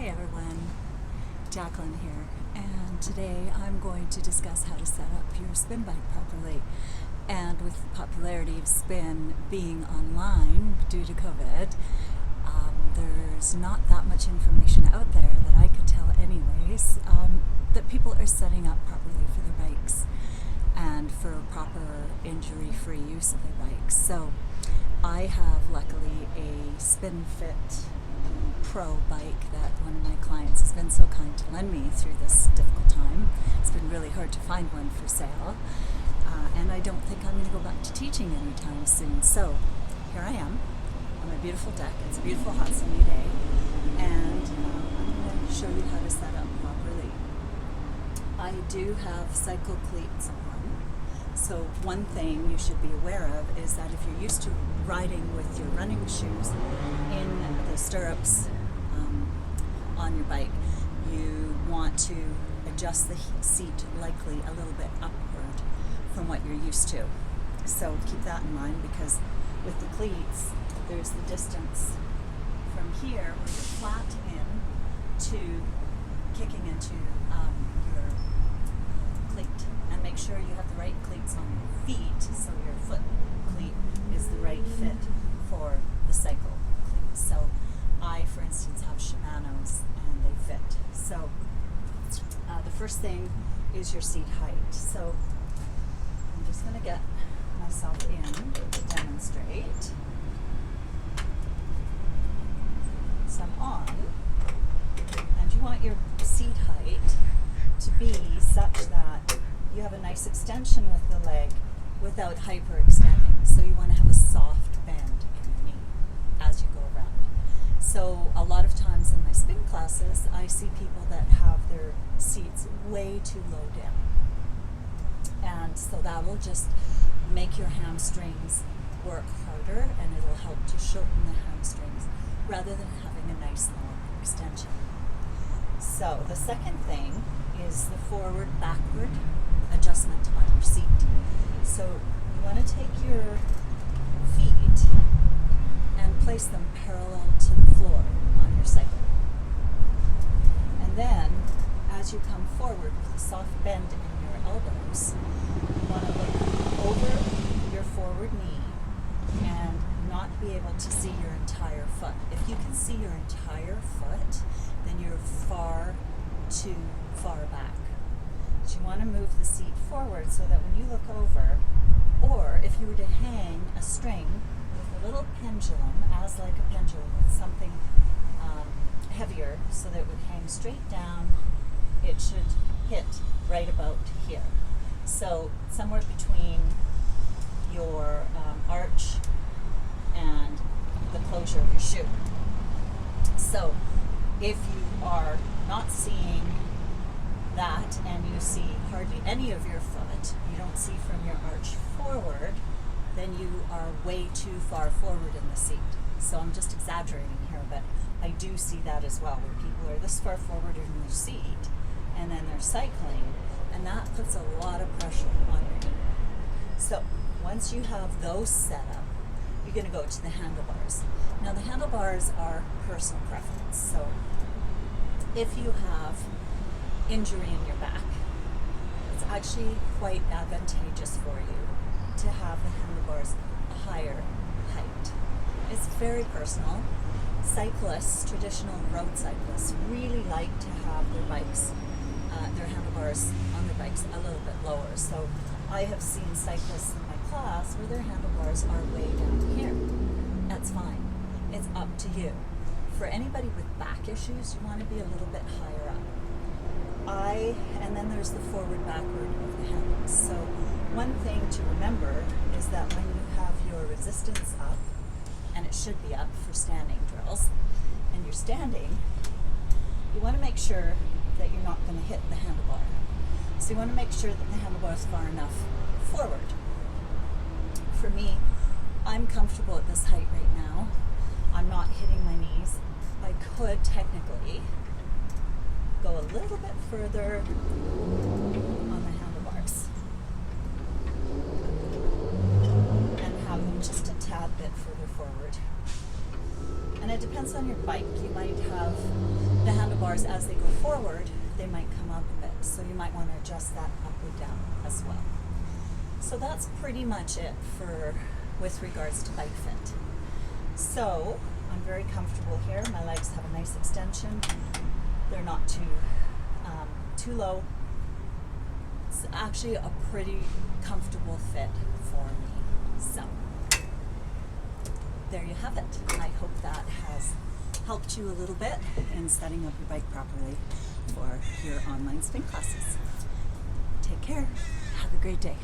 everyone, Jacqueline here, and today I'm going to discuss how to set up your spin bike properly. And with the popularity of spin being online due to COVID, there's not that much information out there that I could tell anyways, that people are setting up properly for their bikes and for proper injury-free use of their bikes. So I have luckily a Spin Fit Pro bike that one of my clients has been so kind to lend me through this difficult time. It's been really hard to find one for sale, and I don't think I'm going to go back to teaching anytime soon. So here I am on my beautiful deck. It's a beautiful hot sunny day, and I'm going to show you how to set up properly. I do have cycle cleats on. So one thing you should be aware of is that if you're used to riding with your running shoes in the stirrups on your bike, you want to adjust the seat likely a little bit upward from what you're used to. So keep that in mind, because with the cleats, there's the distance from here where you're flat in to kicking into your cleat. And make sure you have the right cleats on your feet, so your foot cleat is the right fit for the cycle cleat. So I, for instance, have Shimano's and they fit. So the first thing is your seat height. So I'm just going to get myself in to demonstrate. So I'm on, and you want your seat height to be such that you have a nice extension with the leg without hyperextending. So you want to have a soft bend in your knee as you go around. So a lot of times in my spin classes, I see people that have their seats way too low down. And so that will just make your hamstrings work harder, and it'll help to shorten the hamstrings rather than having a nice long extension. So the second thing is the forward-backward adjustment on your seat. So you want to take your feet and place them parallel to the floor on your cycle. And then, as you come forward with a soft bend in your elbows, you want to look over your forward knee and not be able to see your entire foot. If you can see your entire foot, then you're far too far back. You want to move the seat forward so that when you look over, or if you were to hang a string with a little pendulum, as like a pendulum with something heavier so that it would hang straight down, it should hit right about here. So somewhere between your arch and the closure of your shoe. So if you are not seeing that and you see hardly any of your foot, you don't see from your arch forward, then you are way too far forward in the seat. So I'm just exaggerating here, but I do see that as well, where people are this far forward in their seat and then they're cycling, and that puts a lot of pressure on your knee. So once you have those set up, you're going to go to the handlebars. Now the handlebars are personal preference. So if you have injury in your back, it's actually quite advantageous for you to have the handlebars a higher height. It's very personal. Cyclists, traditional road cyclists, really like to have their bikes, their handlebars on their bikes a little bit lower. So I have seen cyclists in my class where their handlebars are way down here. That's fine. It's up to you. For anybody with back issues, you want to be a little bit higher up. And then there's the forward-backward of the handles. So one thing to remember is that when you have your resistance up, and it should be up for standing drills, and you're standing, you want to make sure that you're not going to hit the handlebar. So you want to make sure that the handlebar is far enough forward. For me, I'm comfortable at this height right now. I'm not hitting my knees. I could technically go a little bit further on the handlebars and have them just a tad bit further forward. And it depends on your bike. You might have the handlebars yours, as they go forward, they might come up a bit. So you might want to adjust that up or down as well. So that's pretty much it with regards to bike fit. So I'm very comfortable here. My legs have a nice extension. They're not too low. It's actually a pretty comfortable fit for me. So there you have it. I hope that has helped you a little bit in setting up your bike properly for your online spin classes. Take care. Have a great day.